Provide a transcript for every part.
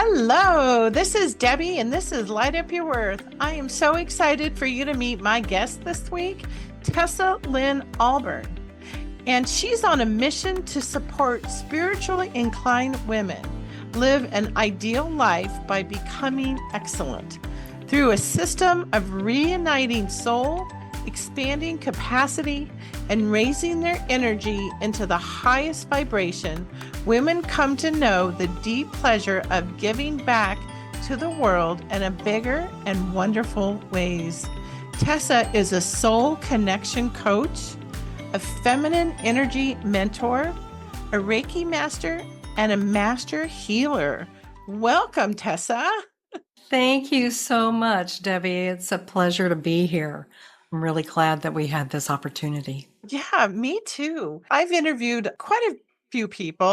Hello, this is Debbie, and this is Light Up Your Worth. I am so excited for you to meet my guest this week, Tessa Lynn Auburn. And she's on a mission to support spiritually inclined women live an ideal life by becoming excellent through a system of reigniting soul, expanding capacity, and raising their energy into the highest vibration. Women come to know the deep pleasure of giving back to the world in a bigger and wonderful ways. Tessa is a soul connection coach, a feminine energy mentor, a Reiki master, and a master healer. Welcome, Tessa. Thank you so much, Debbie. It's a pleasure to be here. I'm really glad that we had this opportunity. Yeah, me too. I've interviewed quite a few people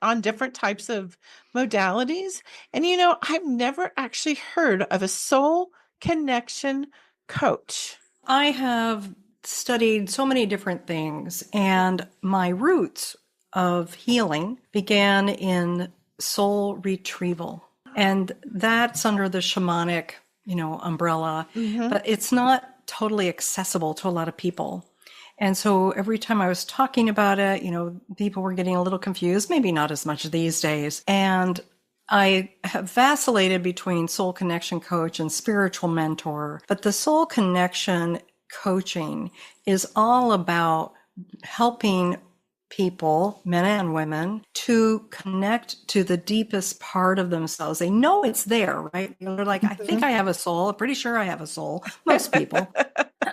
on different types of modalities. And I've never actually heard of a soul connection coach. I have studied so many different things, and my roots of healing began in soul retrieval. And that's under the shamanic, umbrella, but it's not totally accessible to a lot of people. And so every time I was talking about it, people were getting a little confused, maybe not as much these days. And I have vacillated between soul connection coach and spiritual mentor, but the soul connection coaching is all about helping people, men and women, to connect to the deepest part of themselves. They know it's there, right? They're like, I think I have a soul. I'm pretty sure I have a soul. Most people.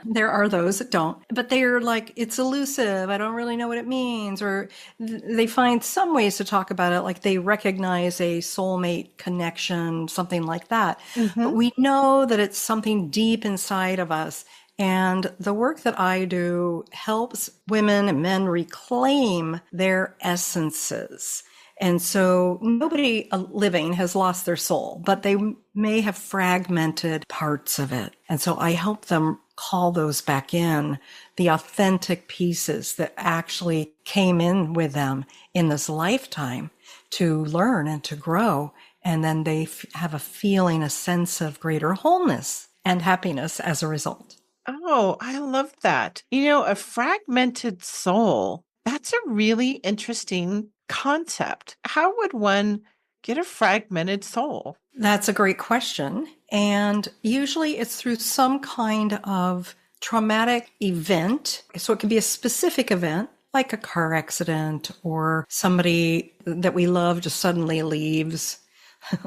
There are those that don't, but they're like, it's elusive. I don't really know what it means. Or they find some ways to talk about it, like they recognize a soulmate connection, something like that. But we know that it's something deep inside of us. And the work that I do helps women and men reclaim their essences. And so nobody living has lost their soul, but they may have fragmented parts of it. And so I help them call those back in, the authentic pieces that actually came in with them in this lifetime to learn and to grow. And then they have a feeling, a sense of greater wholeness and happiness as a result. Oh, I love that. A fragmented soul, that's a really interesting concept. How would one get a fragmented soul? That's a great question. And usually it's through some kind of traumatic event. So it can be a specific event, like a car accident or somebody that we love just suddenly leaves.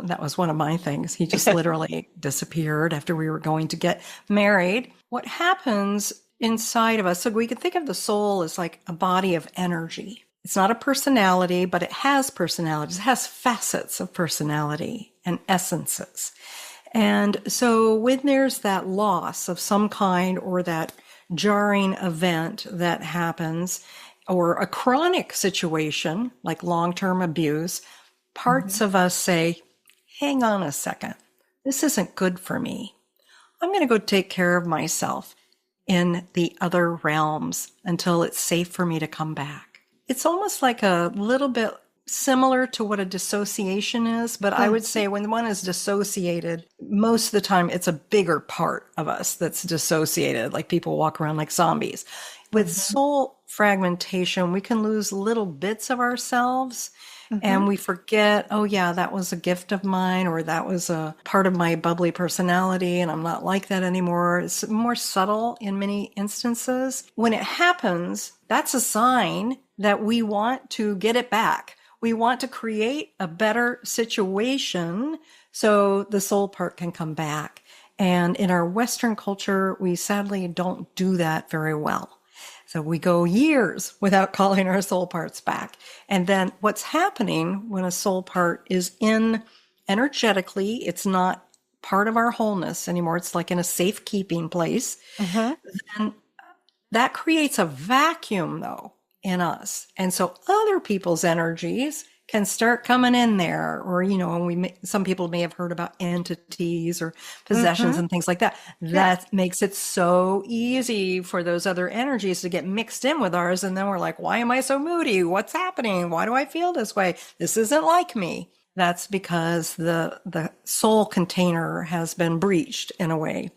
That was one of my things. He just literally disappeared after we were going to get married. What happens inside of us, so we can think of the soul as like a body of energy. It's not a personality, but it has personalities. It has facets of personality and essences. And so when there's that loss of some kind or that jarring event that happens, or a chronic situation like long-term abuse, parts of us say, hang on a second, this isn't good for me. I'm going to go take care of myself in the other realms until it's safe for me to come back. It's almost like a little bit similar to what a dissociation is, but I would say when one is dissociated, most of the time it's a bigger part of us that's dissociated, like people walk around like zombies. With soul fragmentation, we can lose little bits of ourselves. And we forget, oh yeah, that was a gift of mine, or that was a part of my bubbly personality, and I'm not like that anymore. It's more subtle in many instances. When it happens, that's a sign that we want to get it back. We want to create a better situation so the soul part can come back. And in our Western culture, we sadly don't do that very well. So we go years without calling our soul parts back. And then what's happening when a soul part is in energetically, it's not part of our wholeness anymore. It's like in a safekeeping place. Then that creates a vacuum though in us. And so other people's energies can start coming in there, or, some people may have heard about entities or possessions and things like that. That makes it so easy for those other energies to get mixed in with ours. And then we're like, why am I so moody? What's happening? Why do I feel this way? This isn't like me. That's because the soul container has been breached in a way.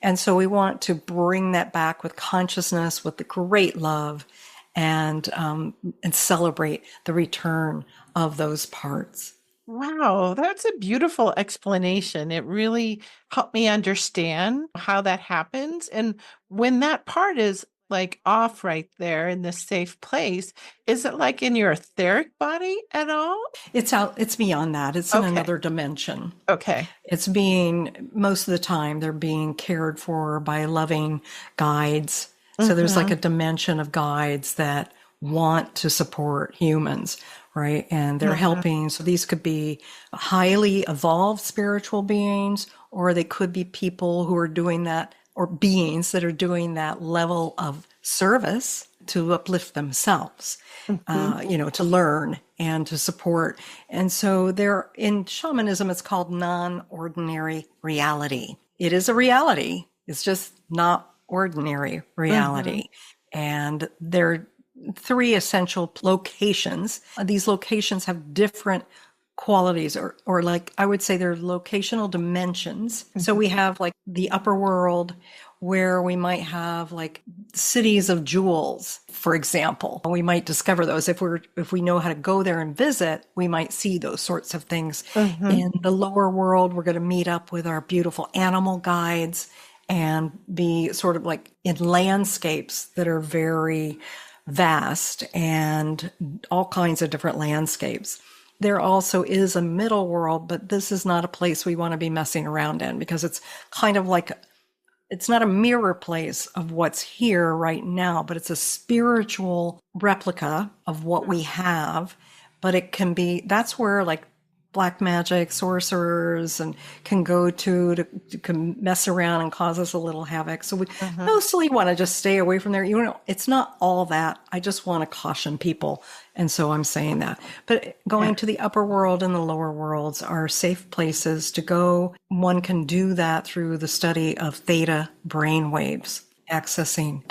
And so we want to bring that back with consciousness, with the great love, and celebrate the return of those parts. Wow, that's a beautiful explanation. It really helped me understand how that happens. And when that part is like off right there in this safe place, is it like in your etheric body at all? It's beyond that. It's in Okay. another dimension. Okay. It's being, most of the time, they're being cared for by loving guides. So there's like a Mm-hmm. dimension of guides that want to support humans, right? And they're Mm-hmm. helping. So these could be highly evolved spiritual beings, or they could be people who are doing that, or beings that are doing that level of service to uplift themselves, Mm-hmm. to learn and to support. And so there, in shamanism, it's called non-ordinary reality. It is a reality. It's just not ordinary Mm-hmm. reality. And there are three essential locations. These locations have different qualities, or like I would say they're locational dimensions. So we have like the upper world, where we might have like cities of jewels, for example. We might discover those if we know how to go there and visit, we might see those sorts of things. Mm-hmm. In the lower world, we're going to meet up with our beautiful animal guides and be sort of like in landscapes that are very vast and all kinds of different landscapes. There also is a middle world, but this is not a place we want to be messing around in, because it's kind of like, it's not a mirror place of what's here right now, but it's a spiritual replica of what we have. But it can be, that's where like black magic sorcerers and can go to can mess around and cause us a little havoc. So we Mm-hmm. mostly want to just stay away from there. It's not all that. I just want to caution people. And so I'm saying that. But Yeah. going to the upper world and the lower worlds are safe places to go. One can do that through the study of theta brain waves, accessing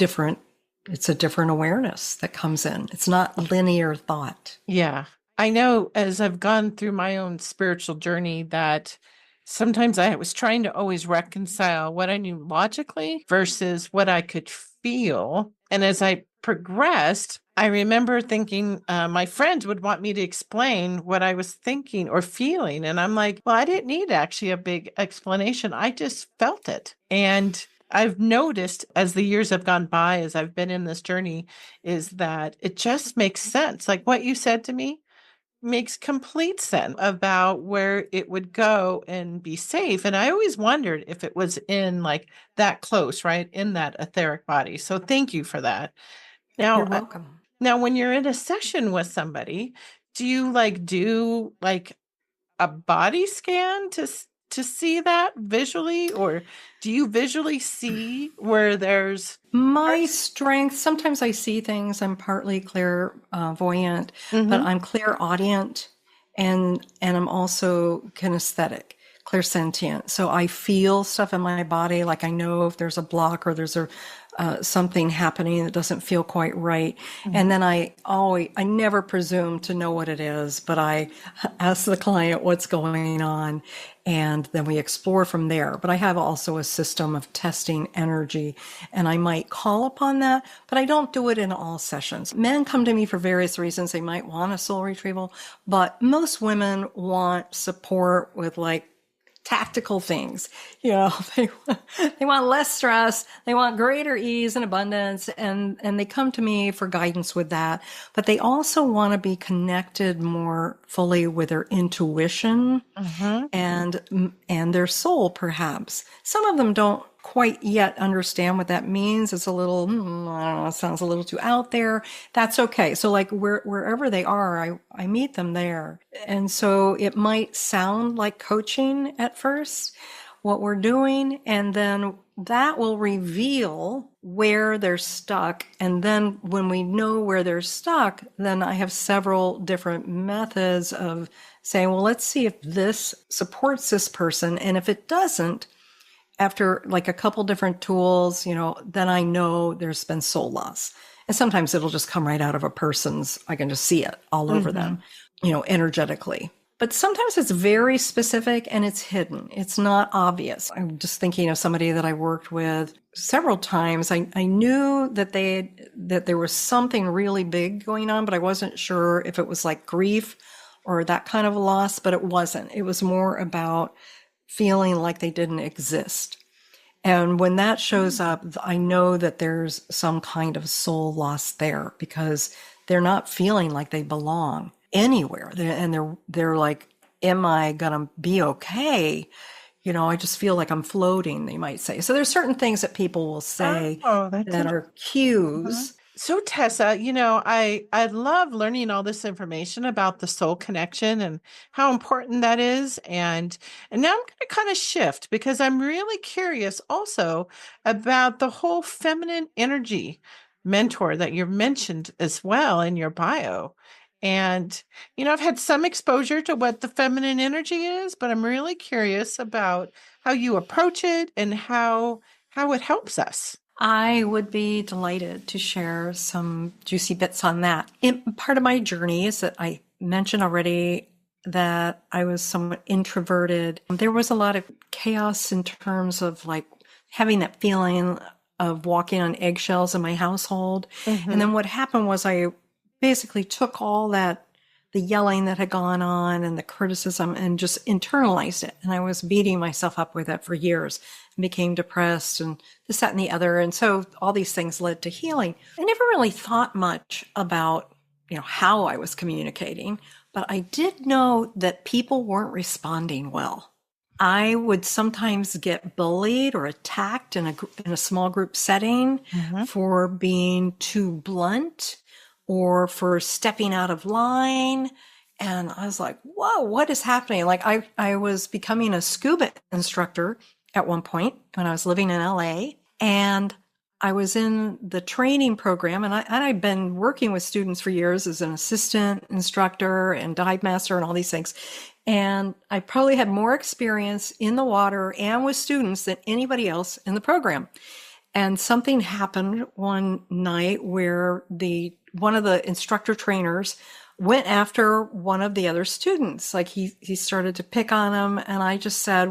it's a different awareness that comes in. It's not linear thought. Yeah. I know as I've gone through my own spiritual journey that sometimes I was trying to always reconcile what I knew logically versus what I could feel. And as I progressed, I remember thinking my friends would want me to explain what I was thinking or feeling. And I'm like, well, I didn't need actually a big explanation. I just felt it. And I've noticed as the years have gone by, as I've been in this journey, is that it just makes sense. Like what you said to me makes complete sense about where it would go and be safe. And I always wondered if it was in like that close, right? In that etheric body. So thank you for that. You're Now, welcome. now when you're in a session with somebody, do you like do like a body scan to see that visually, or do you visually see where there's My parts? strength, sometimes I see things. I'm partly clairvoyant, but Mm-hmm. I'm clairaudient, and I'm also kinesthetic, clairsentient. So I feel stuff in my body, like I know if there's a block or there's a something happening that doesn't feel quite right. And then I never presume to know what it is, but I ask the client what's going on, and then we explore from there. But I have also a system of testing energy, and I might call upon that, but I don't do it in all sessions. Men come to me for various reasons. They might want a soul retrieval, but most women want support with like tactical things. You know, they want less stress, they want greater ease and abundance, and they come to me for guidance with that. But they also want to be connected more fully with their intuition Mm-hmm. and their soul, perhaps. Some of them don't quite yet understand what that means. It's a little, I don't know, it sounds a little too out there. That's okay. So like wherever they are, I meet them there. And so it might sound like coaching at first, what we're doing, and then that will reveal where they're stuck. And then when we know where they're stuck, then I have several different methods of saying, well, let's see if this supports this person. And if it doesn't, after like a couple different tools, then I know there's been soul loss. And sometimes it'll just come right out of a person's, I can just see it all over Mm-hmm. them, energetically. But sometimes it's very specific and it's hidden. It's not obvious. I'm just thinking of somebody that I worked with several times. I knew that that there was something really big going on, but I wasn't sure if it was like grief or that kind of a loss, but it wasn't. It was more about feeling like they didn't exist. And when that shows up, I know that there's some kind of soul loss there because they're not feeling like they belong anywhere. They're like, am I gonna be okay? I just feel like I'm floating, they might say. So there's certain things that people will say that are cues. So Tessa, I love learning all this information about the soul connection and how important that is. And now I'm going to kind of shift because I'm really curious also about the whole feminine energy mentor that you mentioned as well in your bio. And, I've had some exposure to what the feminine energy is, but I'm really curious about how you approach it and how it helps us. I would be delighted to share some juicy bits on that. Part of my journey is that I mentioned already that I was somewhat introverted. There was a lot of chaos in terms of like having that feeling of walking on eggshells in my household. Mm-hmm. And then what happened was I basically took all that, the yelling that had gone on and the criticism, and just internalized it. And I was beating myself up with it for years and became depressed and this, that, and the other. And so all these things led to healing. I never really thought much about, how I was communicating, but I did know that people weren't responding well. I would sometimes get bullied or attacked in a small group setting for being too blunt or for stepping out of line. And I was like, whoa, what is happening? Like I was becoming a scuba instructor at one point when I was living in LA, and I was in the training program, and I'd been working with students for years as an assistant instructor and dive master and all these things. And I probably had more experience in the water and with students than anybody else in the program. And something happened one night where one of the instructor trainers went after one of the other students. Like he started to pick on him. And I just said,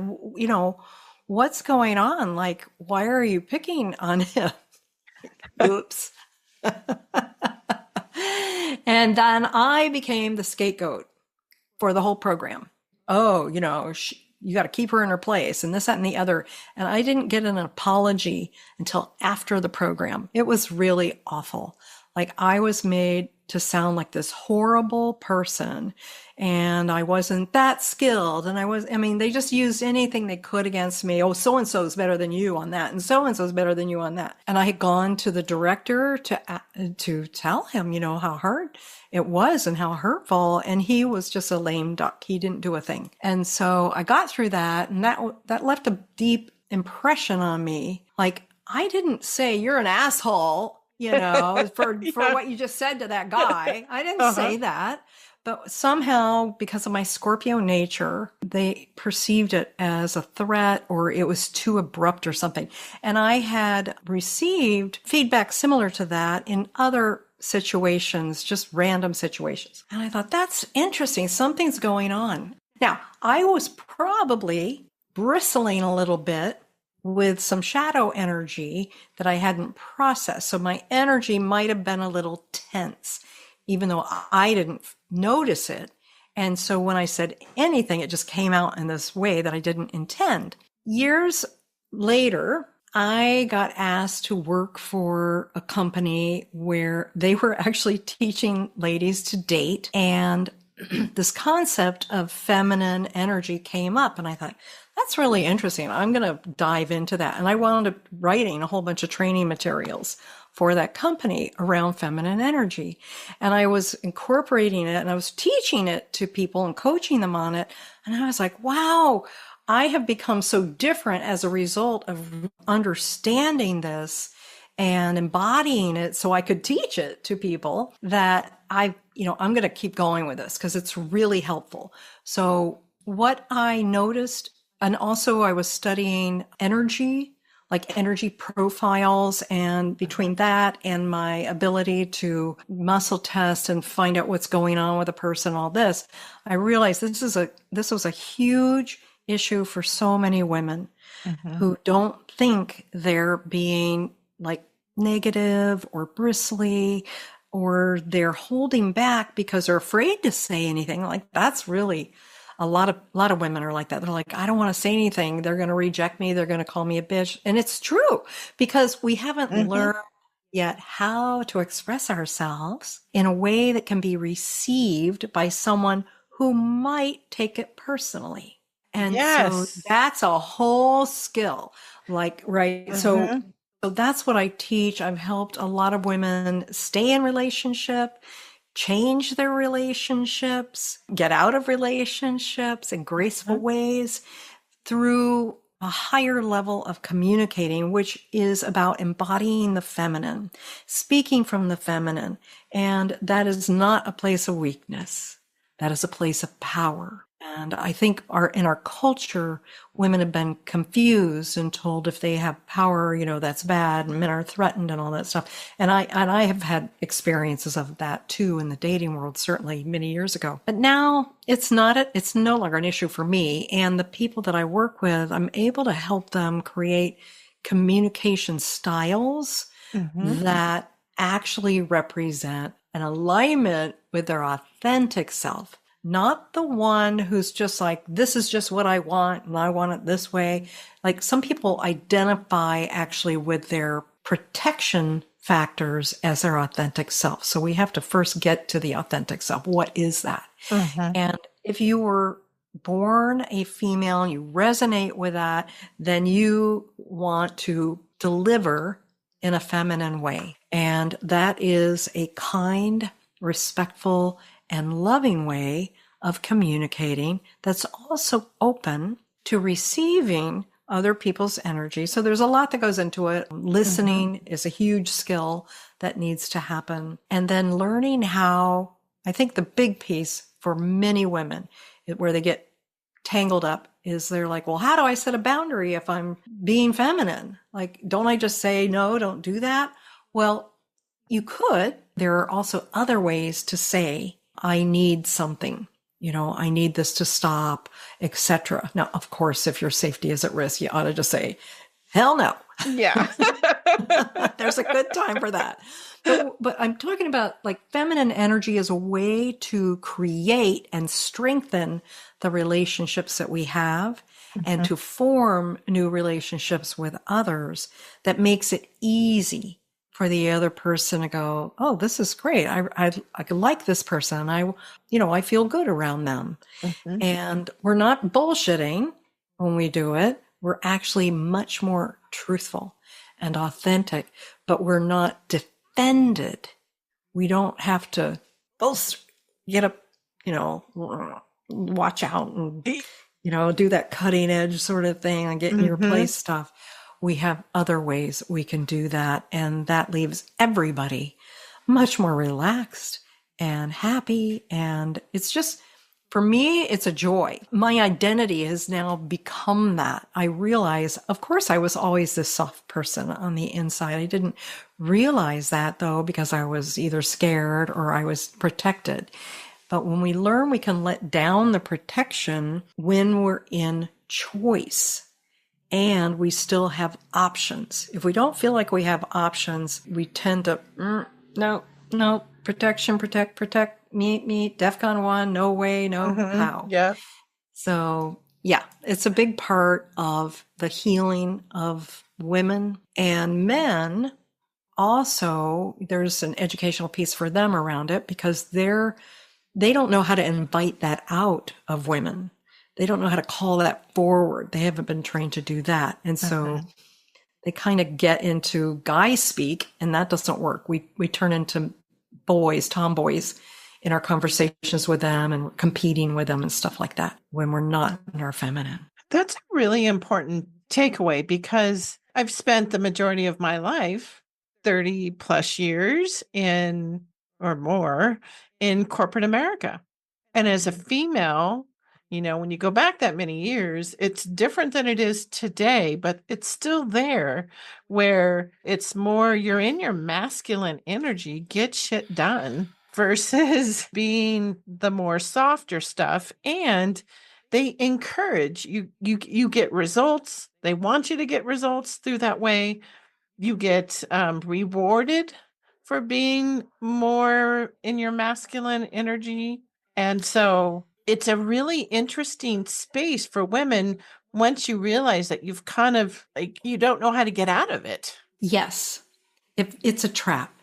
what's going on? Like, why are you picking on him? Oops. And then I became the scapegoat for the whole program. Oh, you got to keep her in her place and this, that, and the other. And I didn't get an apology until after the program. It was really awful. Like I was made to sound like this horrible person, and I wasn't that skilled. And they just used anything they could against me. Oh, so-and-so is better than you on that. And so-and-so is better than you on that. And I had gone to the director to tell him, how hard it was and how hurtful. And he was just a lame duck. He didn't do a thing. And so I got through that, and that left a deep impression on me. Like I didn't say you're an asshole, for what you just said to that guy. I didn't say that. But somehow, because of my Scorpio nature, they perceived it as a threat, or it was too abrupt or something. And I had received feedback similar to that in other situations, just random situations. And I thought, that's interesting. Something's going on. Now, I was probably bristling a little bit with some shadow energy that I hadn't processed. So my energy might have been a little tense, even though I didn't notice it. And so when I said anything, it just came out in this way that I didn't intend. Years later, I got asked to work for a company where they were actually teaching ladies to date. And this concept of feminine energy came up, and I thought, that's really interesting. I'm going to dive into that. And I wound up writing a whole bunch of training materials for that company around feminine energy. And I was incorporating it, and I was teaching it to people and coaching them on it. And I was like, wow, I have become so different as a result of understanding this and embodying it so I could teach it to people that I'm going to keep going with this because it's really helpful. So what I noticed, and also I was studying energy like energy profiles. And between that and my ability to muscle test and find out what's going on with a person, all this, I realized this was a huge issue for so many women Mm-hmm. who don't think they're being like negative or bristly, or they're holding back because they're afraid to say anything. Like that's really a lot of women are like that. They're like, I don't want to say anything. They're going to reject me. They're going to call me a bitch. And it's true because we haven't Mm-hmm. learned yet how to express ourselves in a way that can be received by someone who might take it personally. And so Yes. that's a whole skill. Like, right. So Mm-hmm. so that's what I teach. I've helped a lot of women stay in relationship, change their relationships, get out of relationships in graceful ways through a higher level of communicating, which is about embodying the feminine, speaking from the feminine. And that is not a place of weakness. That is a place of power. And I think in our culture, women have been confused and told if they have power, that's bad and men are threatened and all that stuff. And I have had experiences of that too in the dating world, certainly many years ago. But now it's no longer an issue for me. And the people that I work with, I'm able to help them create communication styles Mm-hmm. that actually represent an alignment with their authentic self, not the one who's just like, this is just what I want and I want it this way. Like some people identify actually with their protection factors as their authentic self. So we have to first get to the authentic self. What is that? Mm-hmm. And if you were born a female and you resonate with that, then you want to deliver in a feminine way. And that is a kind, respectful, and loving way of communicating that's also open to receiving other people's energy. So there's a lot that goes into it. Mm-hmm. Listening is a huge skill that needs to happen. And then learning how, I think the big piece for many women where they get tangled up is they're like, well, how do I set a boundary if I'm being feminine? Like, don't I just say, no, don't do that? Well, you could. There are also other ways to say, I need something. I need this to stop, etc. Now, of course, if your safety is at risk, you ought to just say, hell no. Yeah. There's a good time for that. But I'm talking about like feminine energy as a way to create and strengthen the relationships that we have and Mhm. to form new relationships with others that makes it easy for the other person to go, oh, this is great. I like this person. I feel good around them. Mhm. And we're not bullshitting when we do it. We're actually much more truthful and authentic, but we're not defended. We don't have to both get up, watch out and, do that cutting edge sort of thing and get in your Mhm. place stuff. We have other ways we can do that. And that leaves everybody much more relaxed and happy. And it's just, for me, it's a joy. My identity has now become that. I realize, of course, I was always this soft person on the inside. I didn't realize that though, because I was either scared or I was protected. But when we learn we can let down the protection when we're in choice and we still have options. If we don't feel like we have options, we tend to, no, protection, protect, meet, DEFCON 1, no way, no Mhm. how. Yeah. So yeah, it's a big part of the healing of women and men. Also, there's an educational piece for them around it because they don't know how to invite that out of women. They don't know how to call that forward. They haven't been trained to do that. And so Mhm. they kind of get into guy speak and that doesn't work. We turn into tomboys in our conversations with them and we're competing with them and stuff like that when we're not in our feminine. That's a really important takeaway because I've spent the majority of my life, 30 plus years or more in corporate America. And as a female, When you go back that many years, it's different than it is today, but it's still there where it's more you're in your masculine energy, get shit done versus being the more softer stuff. And they encourage you get results. They want you to get results through that way. You get rewarded for being more in your masculine energy. And so it's a really interesting space for women once you realize that you've kind of like, you don't know how to get out of it. Yes, it's a trap.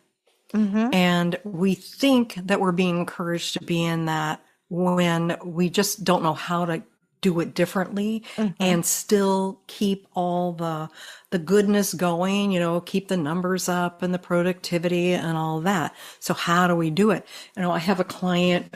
Mm-hmm. And we think that we're being encouraged to be in that when we just don't know how to do it differently and still keep all the goodness going, keep the numbers up and the productivity and all that. So how do we do it? I have a client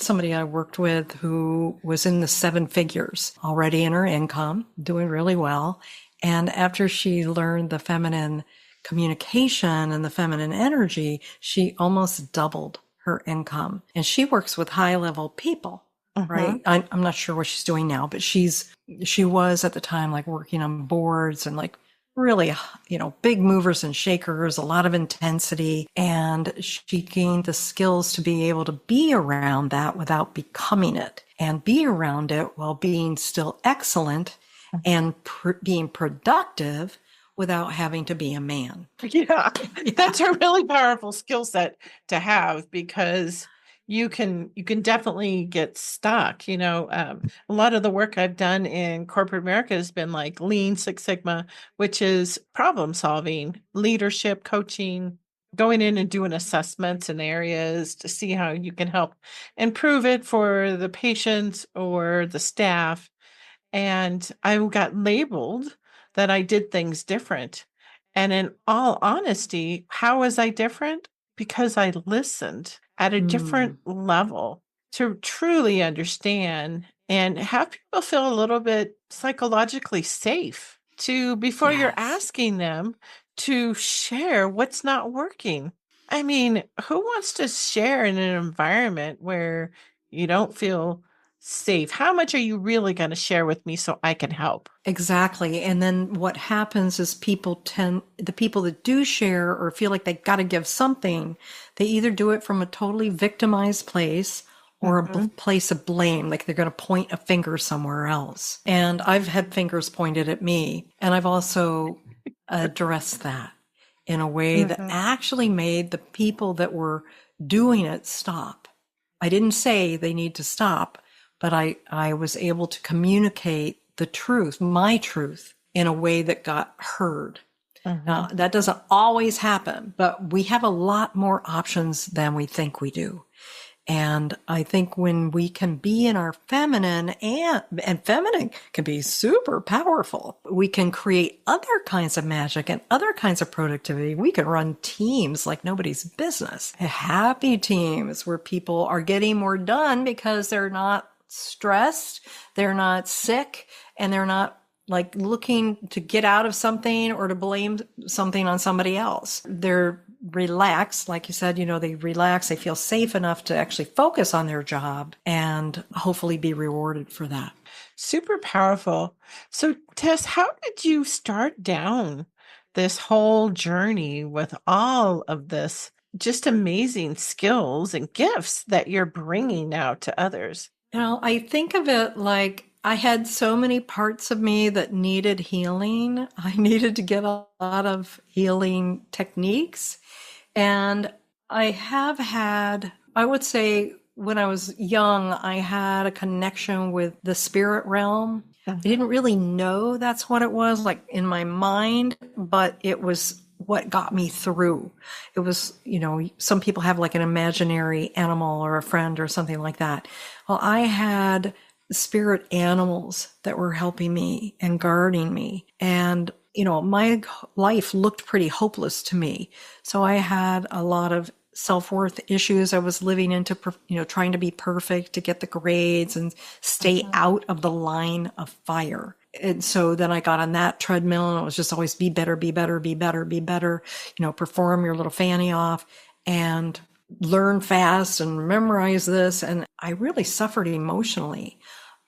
somebody I worked with who was in the 7 figures already in her income, doing really well. And after she learned the feminine communication and the feminine energy, she almost doubled her income. And she works with high level people, right? I'm not sure what she's doing now, but she was at the time like working on boards and like really, big movers and shakers, a lot of intensity. And she gained the skills to be able to be around that without becoming it and be around it while being still excellent and being productive without having to be a man. Yeah, that's a really powerful skill set to have because you can definitely get stuck. A lot of the work I've done in corporate America has been like Lean Six Sigma, which is problem solving, leadership, coaching, going in and doing assessments in areas to see how you can help improve it for the patients or the staff. And I got labeled that I did things different. And in all honesty, how was I different? Because I listened at a different level to truly understand and have people feel a little bit psychologically safe before you're asking them to share what's not working. I mean, who wants to share in an environment where you don't feel safe? How much are you really going to share with me so I can help? Exactly. And then what happens is the people that do share or feel like they got to give something, they either do it from a totally victimized place or a place of blame, like they're going to point a finger somewhere else. And I've had fingers pointed at me, and I've also addressed that in a way that actually made the people that were doing it stop. I didn't say they need to stop, but I was able to communicate the truth, my truth, in a way that got heard. Now, that doesn't always happen, but we have a lot more options than we think we do. And I think when we can be in our feminine, and feminine can be super powerful, we can create other kinds of magic and other kinds of productivity. We can run teams like nobody's business. Happy teams where people are getting more done because they're not stressed, they're not sick, and they're not like looking to get out of something or to blame something on somebody else. They're relaxed. Like you said, they relax, they feel safe enough to actually focus on their job and hopefully be rewarded for that. Super powerful. So Tess, how did you start down this whole journey with all of this just amazing skills and gifts that you're bringing now to others? I think of it like I had so many parts of me that needed healing. I needed to get a lot of healing techniques. And I have had, I would say when I was young, I had a connection with the spirit realm. I didn't really know that's what it was like in my mind, but it was what got me through. It was, some people have like an imaginary animal or a friend or something like that. Well, I had spirit animals that were helping me and guarding me. And, my life looked pretty hopeless to me. So I had a lot of self-worth issues. I was living into, trying to be perfect to get the grades and stay out of the line of fire. And so then I got on that treadmill and it was just always be better, be better, be better, be better, perform your little fanny off. And learn fast and memorize this. And I really suffered emotionally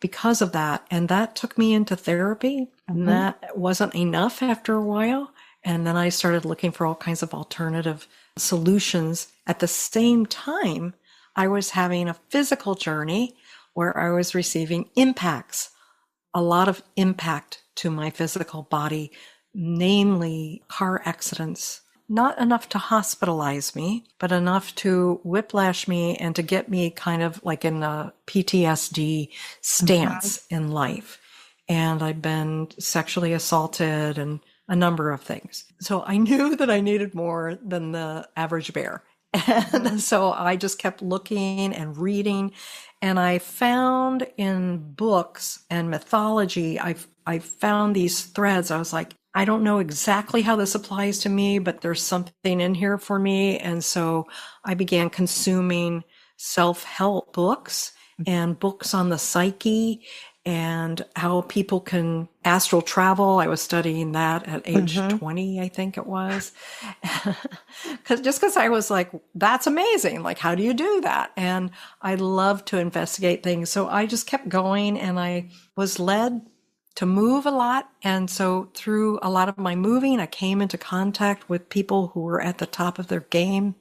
because of that. And that took me into therapy. And that wasn't enough after a while. And then I started looking for all kinds of alternative solutions. At the same time, I was having a physical journey where I was receiving impacts, a lot of impact to my physical body, namely car accidents. Not enough to hospitalize me, but enough to whiplash me and to get me kind of like in a PTSD stance in life. And I've been sexually assaulted and a number of things. So I knew that I needed more than the average bear. And so I just kept looking and reading. And I found in books and mythology, I found these threads. I was like, I don't know exactly how this applies to me, but there's something in here for me. And so I began consuming self-help books and books on the psyche and how people can astral travel. I was studying that at age 20, I think it was. Because I was like, that's amazing. Like, how do you do that? And I love to investigate things. So I just kept going, and I was led to move a lot. And so through a lot of my moving, I came into contact with people who were at the top of their game.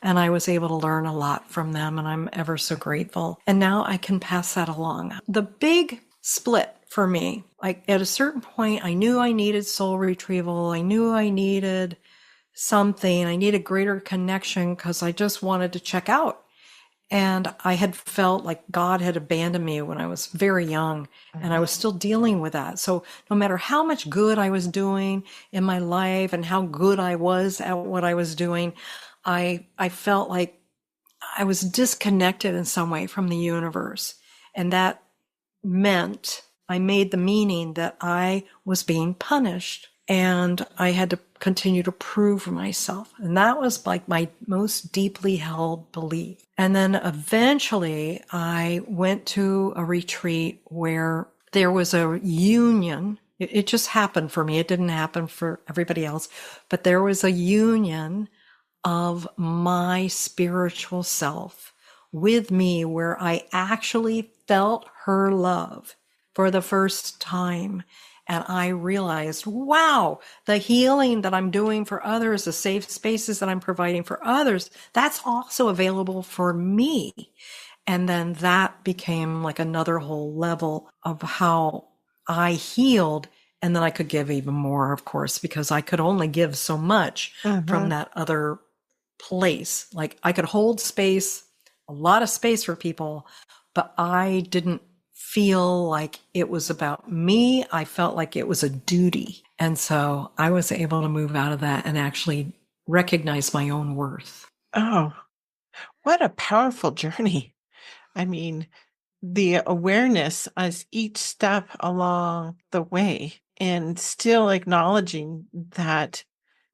And I was able to learn a lot from them, and I'm ever so grateful. And now I can pass that along. The big split for me, like at a certain point, I knew I needed soul retrieval. I knew I needed something. I needed greater connection because I just wanted to check out. And I had felt like God had abandoned me when I was very young, and I was still dealing with that. So no matter how much good I was doing in my life and how good I was at what I was doing, I felt like I was disconnected in some way from the universe. And that meant I made the meaning that I was being punished, and I had to continue to prove myself. And that was like my most deeply held belief. And then eventually I went to a retreat where there was a union. It just happened for me. It didn't happen for everybody else, but there was a union of my spiritual self with me where I actually felt her love for the first time. And I realized, wow, the healing that I'm doing for others, the safe spaces that I'm providing for others, that's also available for me. And then that became like another whole level of how I healed. And then I could give even more, of course, because I could only give so much from that other place. Like I could hold space, a lot of space for people, but I didn't feel like it was about me. I felt like it was a duty. And so I was able to move out of that and actually recognize my own worth. Oh, what a powerful journey. I mean, the awareness as each step along the way, and still acknowledging that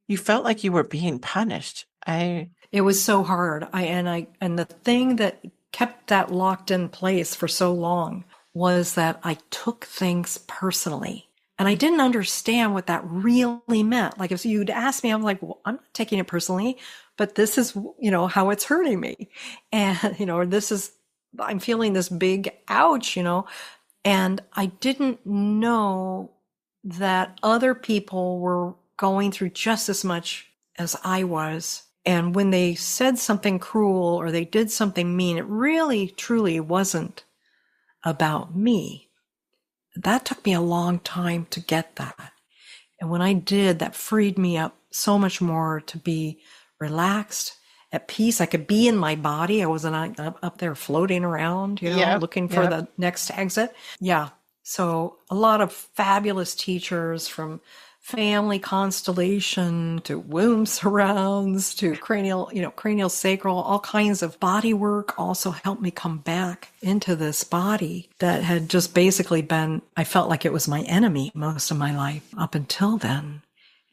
you felt like you were being punished. It was so hard. And the thing that kept that locked in place for so long was that I took things personally. And I didn't understand what that really meant. Like if you'd asked me, I'm like, well, I'm not taking it personally, but this is, how it's hurting me. And, I'm feeling this big ouch, and I didn't know that other people were going through just as much as I was. And when they said something cruel or they did something mean, it really, truly wasn't about me. That took me a long time to get that. And when I did, that freed me up so much more to be relaxed, at peace. I could be in my body. I wasn't up there floating around, looking for the next exit. Yeah. So a lot of fabulous teachers, from family constellation to womb surrounds to cranial sacral, all kinds of body work also helped me come back into this body that had just basically been, I felt like it was my enemy most of my life up until then.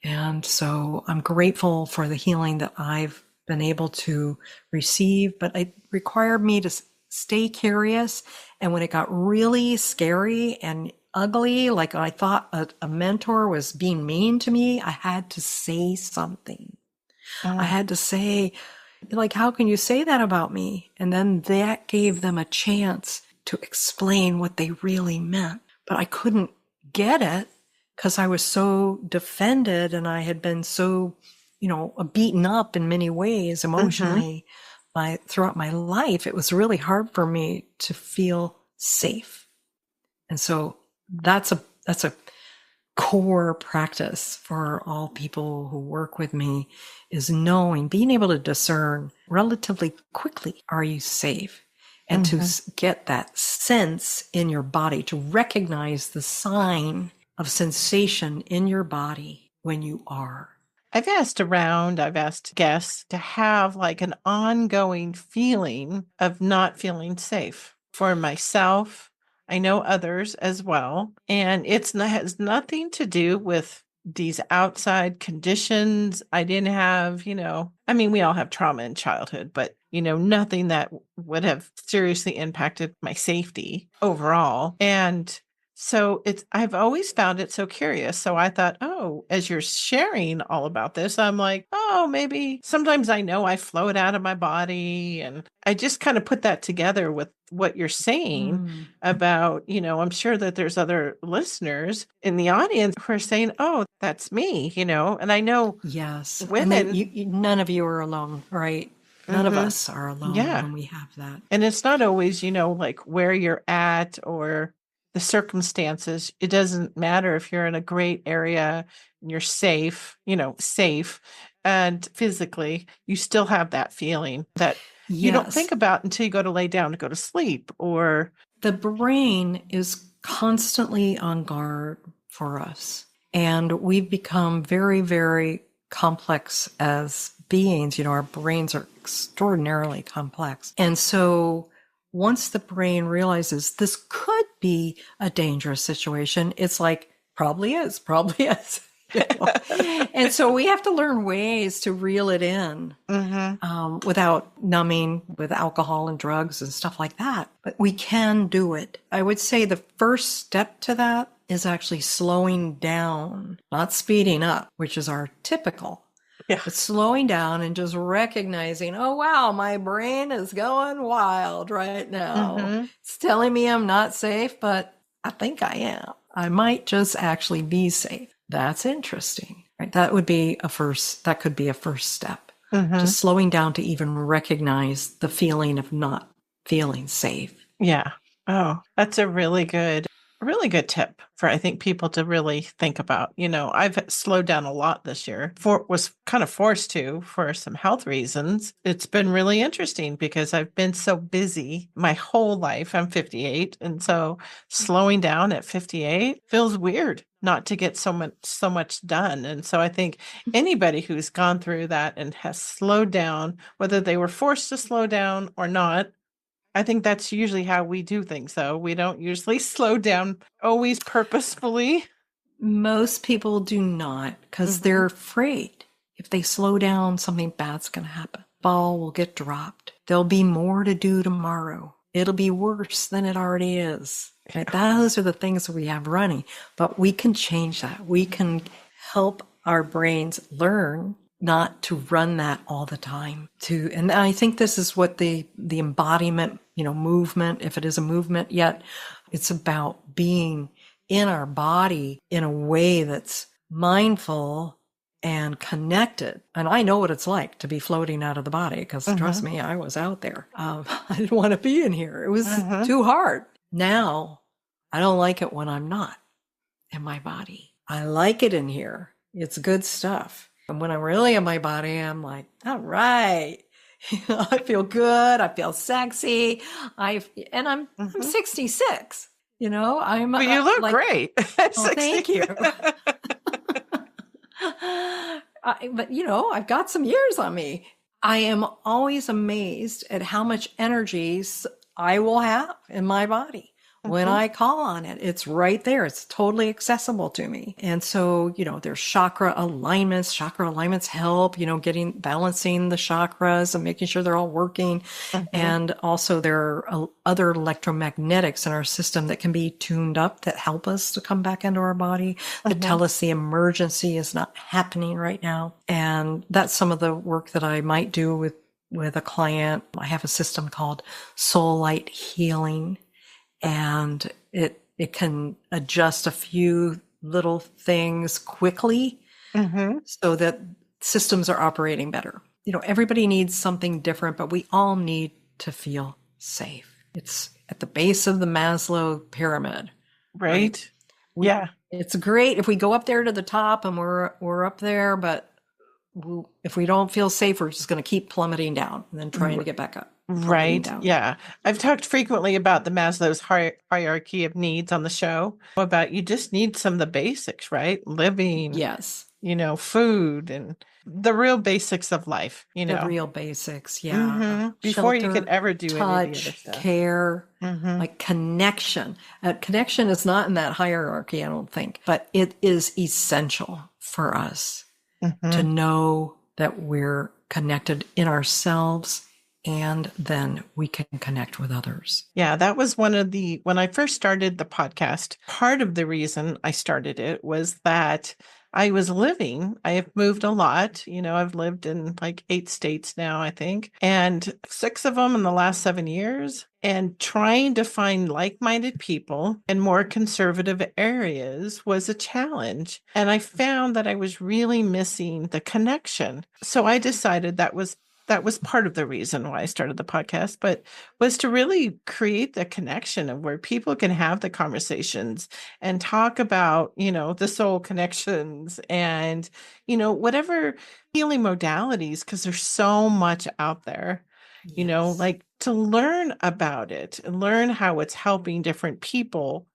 And so I'm grateful for the healing that I've been able to receive, but it required me to stay curious. And when it got really scary and ugly, like I thought a mentor was being mean to me, I had to say something. I had to say, Like, how can you say that about me? And then that gave them a chance to explain what they really meant. But I couldn't get it because I was so defended and I had been so, beaten up in many ways emotionally throughout my life. It was really hard for me to feel safe. And so that's a core practice for all people who work with me, is being able to discern relatively quickly, are you safe? And to get that sense in your body, to recognize the sign of sensation in your body when you are. I've asked guests to have like an ongoing feeling of not feeling safe for myself. I know others as well. And has nothing to do with these outside conditions. I didn't have, we all have trauma in childhood, but, nothing that would have seriously impacted my safety overall. And so I've always found it so curious. So I thought, as you're sharing all about this, I'm like, maybe sometimes I know I float out of my body. And I just kind of put that together with what you're saying about, I'm sure that there's other listeners in the audience who are saying, that's me, and I know yes, women. And none of you are alone, right? None of us are alone when we have that. And it's not always, like where you're at or the circumstances. It doesn't matter if you're in a great area and you're safe, and physically, you still have that feeling that you don't think about until you go to lay down to go to sleep. Or the brain is constantly on guard for us. And we've become very, very complex as beings. Our brains are extraordinarily complex. And so once the brain realizes this could be a dangerous situation, it's like, probably is. And so we have to learn ways to reel it in without numbing with alcohol and drugs and stuff like that. But we can do it. I would say the first step to that is actually slowing down, not speeding up, which is our typical. Yeah. But slowing down and just recognizing, oh, wow, my brain is going wild right now. It's telling me I'm not safe, but I think I am. I might just actually be safe. That's interesting, right? That could be a first step. Just slowing down to even recognize the feeling of not feeling safe. Yeah. Oh, that's a really good tip for, I think, people to really think about. I've slowed down a lot this year. Was kind of forced to for some health reasons. It's been really interesting because I've been so busy my whole life. I'm 58. And so slowing down at 58 feels weird not to get so much done. And so I think anybody who's gone through that and has slowed down, whether they were forced to slow down or not, I think that's usually how we do things, though. We don't usually slow down always purposefully. Most people do not, because they're afraid. If they slow down, something bad's going to happen. Ball will get dropped. There'll be more to do tomorrow. It'll be worse than it already is. Right? Those are the things that we have running. But we can change that. We can help our brains learn not to run that all the time. And I think this is what the embodiment, movement, if it is a movement yet, it's about being in our body in a way that's mindful and connected. And I know what it's like to be floating out of the body, because trust me, I was out there. I didn't want to be in here. It was too hard. Now, I don't like it when I'm not in my body. I like it in here. It's good stuff. And when I'm really in my body, I'm like, all right, I feel good. I feel sexy. I'm 66. But you look great. Thank you. But I've got some years on me. I am always amazed at how much energy I will have in my body. When I call on it, it's right there. It's totally accessible to me. And so, there's chakra alignments. Chakra alignments help, balancing the chakras and making sure they're all working. And also there are other electromagnetics in our system that can be tuned up that help us to come back into our body, that tell us the emergency is not happening right now. And that's some of the work that I might do with with a client. I have a system called Soul Light Healing, and it can adjust a few little things quickly so that systems are operating better. Everybody needs something different, but we all need to feel safe. It's at the base of the Maslow pyramid. Right? Yeah. It's great if we go up there to the top and we're up there, but if we don't feel safe, we're just going to keep plummeting down and then trying to get back up. Right. Yeah. I've talked frequently about the Maslow's hierarchy of needs on the show, about you just need some of the basics, right? Living. Yes. Food and the real basics of life, The real basics. Yeah. Before Shelter, you could ever do any of the other stuff. Care, like connection. Connection is not in that hierarchy, I don't think, but it is essential for us to know that we're connected in ourselves, and then we can connect with others. Yeah, that was when I first started the podcast, part of the reason I started it was that I have moved a lot. I've lived in like 8 states now, I think, and 6 of them in the last 7 years. And trying to find like-minded people in more conservative areas was a challenge. And I found that I was really missing the connection. So I decided that was part of the reason why I started the podcast, but was to really create the connection of where people can have the conversations and talk about, the soul connections and, whatever healing modalities, because there's so much out there, like to learn about it and learn how it's helping different people,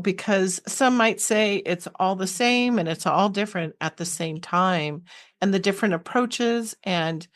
because some might say it's all the same and it's all different at the same time, and the different approaches and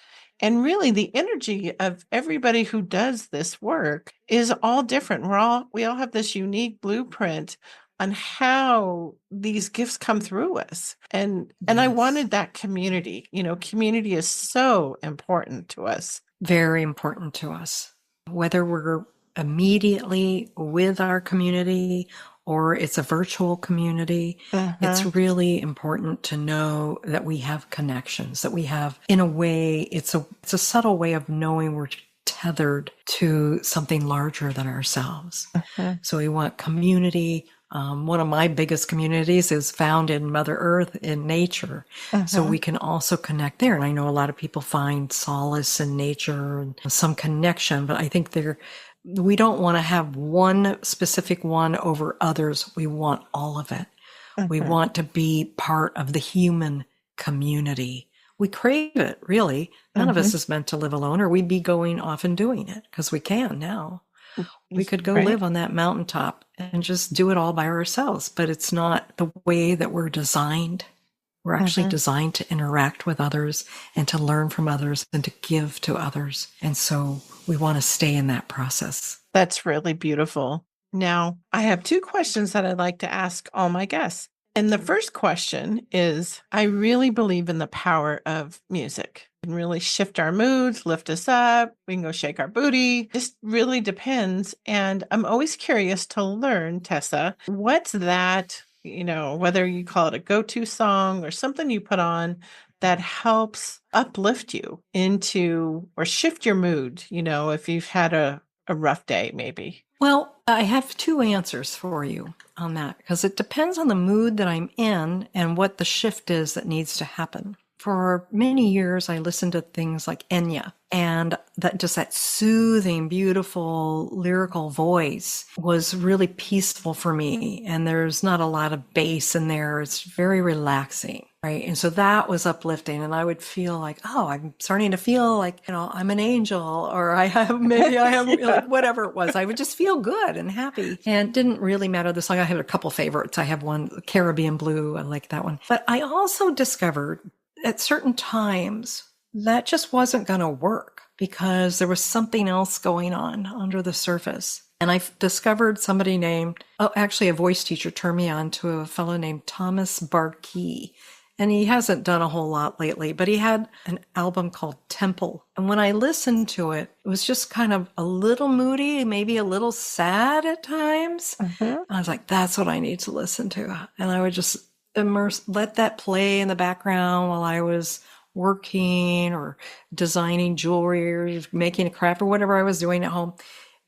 really the energy of everybody who does this work is all different. We all have this unique blueprint on how these gifts come through us. And I wanted that community. Community is so important to us. Very important to us. Whether we're immediately with our community or it's a virtual community, it's really important to know that we have connections, that we have, in a way, it's a subtle way of knowing we're tethered to something larger than ourselves. So we want community. One of my biggest communities is found in Mother Earth, in nature. So we can also connect there. And I know a lot of people find solace in nature and some connection, but I think we don't want to have one specific one over others. We want all of it. We want to be part of the human community. We crave it, really. None of us is meant to live alone, or we'd be going off and doing it, because we can now. We could go live on that mountaintop and just do it all by ourselves, but it's not the way that we're designed. We're actually designed to interact with others and to learn from others and to give to others. And so we want to stay in that process. That's really beautiful. Now, I have 2 questions that I'd like to ask all my guests. And the first question is, I really believe in the power of music. It can really shift our moods, lift us up. We can go shake our booty. Just really depends. And I'm always curious to learn, Tessa, what's that, whether you call it a go-to song or something you put on that helps uplift you into or shift your mood, if you've had a rough day, maybe. Well, I have 2 answers for you on that, because it depends on the mood that I'm in and what the shift is that needs to happen. For many years, I listened to things like Enya, and that soothing, beautiful, lyrical voice was really peaceful for me. And there's not a lot of bass in there. It's very relaxing, right? And so that was uplifting. And I would feel like, oh, I'm starting to feel like, I'm an angel, or whatever it was. I would just feel good and happy. And it didn't really matter the song. I have a couple favorites. I have one, Caribbean Blue. I like that one. But I also discovered at certain times that just wasn't going to work, because there was something else going on under the surface. And I discovered a voice teacher turned me on to a fellow named Thomas Barkey. And he hasn't done a whole lot lately, but he had an album called Temple. And when I listened to it, it was just kind of a little moody, maybe a little sad at times. I was like, that's what I need to listen to. And I would just let that play in the background while I was working or designing jewelry or making a craft or whatever I was doing at home,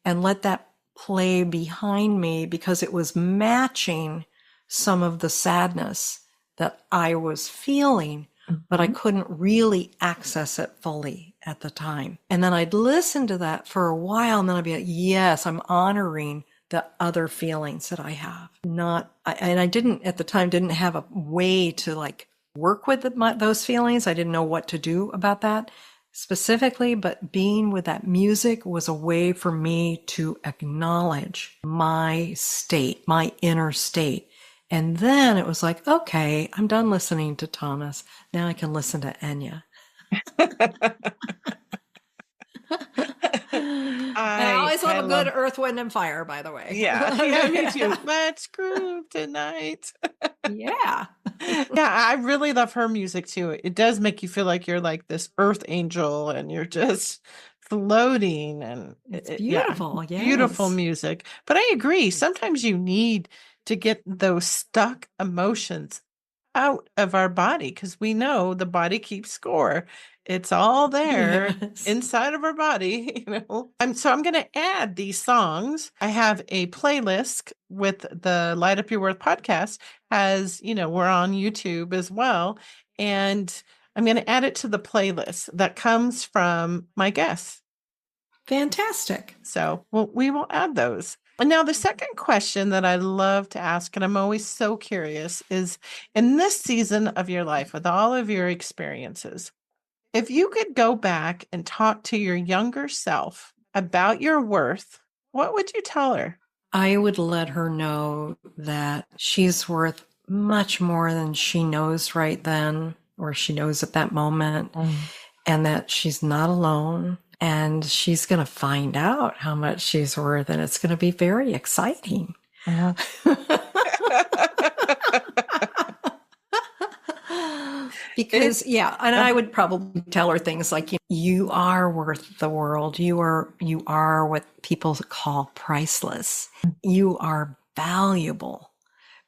and let that play behind me because it was matching some of the sadness that I was feeling, but I couldn't really access it fully at the time. And then I'd listen to that for a while, and then I'd be like, yes, I'm honoring the other feelings that I have. And I didn't, at the time, didn't have a way to like work with those feelings. I didn't know what to do about that specifically, but being with that music was a way for me to acknowledge my state, my inner state. And then it was like, okay, I'm done listening to Thomas. Now I can listen to Enya. I always love a good Earth, Wind, and Fire, by the way. Yeah, me too. Let's groove tonight. Yeah. I really love her music too. It does make you feel like you're like this earth angel and you're just floating, and it's beautiful. Yeah, beautiful music. But I agree. Sometimes you need to get those stuck emotions out of our body because we know the body keeps score. It's all there inside of our body, So I'm going to add these songs. I have a playlist with the Light Up Your Worth podcast, as we're on YouTube as well. And I'm going to add it to the playlist that comes from my guests. Fantastic. So we will add those. And now the second question that I love to ask, and I'm always so curious, is in this season of your life, with all of your experiences, if you could go back and talk to your younger self about your worth, what would you tell her? I would let her know that she's worth much more than she knows right then, or she knows at that moment, and that she's not alone. And she's going to find out how much she's worth, and it's going to be very exciting. Because, and I would probably tell her things like, you are worth the world. You are what people call priceless. You are valuable.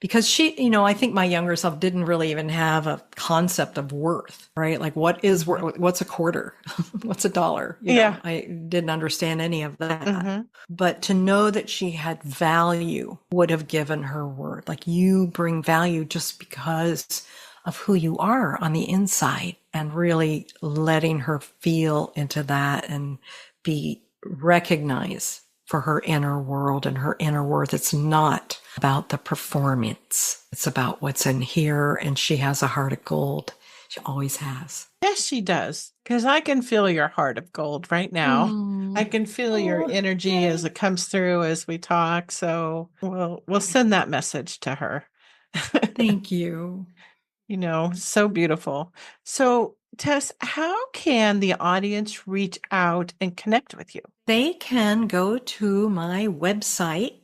Because she, I think my younger self didn't really even have a concept of worth, right? Like what is worth? What's a quarter? What's a dollar? I didn't understand any of that. But to know that she had value would have given her worth. Like you bring value just because of who you are on the inside, and really letting her feel into that and be recognized for her inner world and her inner worth. It's not about the performance. It's about what's in here. And she has a heart of gold. She always has. Yes, she does. Because I can feel your heart of gold right now. I can feel your energy as it comes through as we talk. So we'll send that message to her. Thank you. So beautiful. So Tess, how can the audience reach out and connect with you? They can go to my website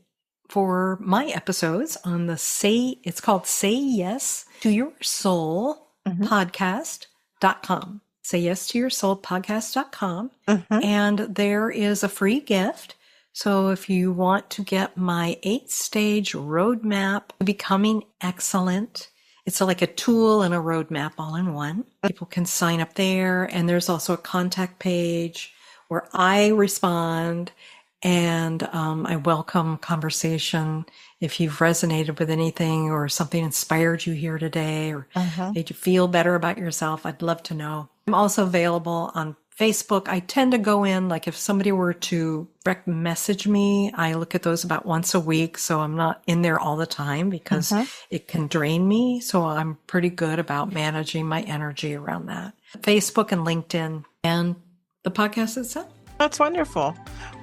for my episodes on it's called Say Yes to Your Soul podcast.com. Say Yes to Your Soul podcast.com. And there is a free gift. So if you want to get my 8-stage roadmap to becoming excellent, it's like a tool and a roadmap all in one. People can sign up there. And there's also a contact page where I respond, and I welcome conversation. If you've resonated with anything or something inspired you here today, or made you feel better about yourself, I'd love to know. I'm also available on Facebook. I tend to go in, like if somebody were to direct message me, I look at those about once a week. So I'm not in there all the time because it can drain me. So I'm pretty good about managing my energy around that. Facebook and LinkedIn and the podcast itself. That's wonderful.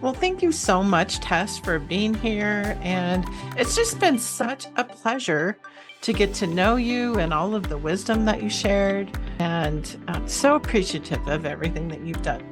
Well, thank you so much, Tess, for being here. And it's just been such a pleasure to get to know you and all of the wisdom that you shared. And I'm so appreciative of everything that you've done.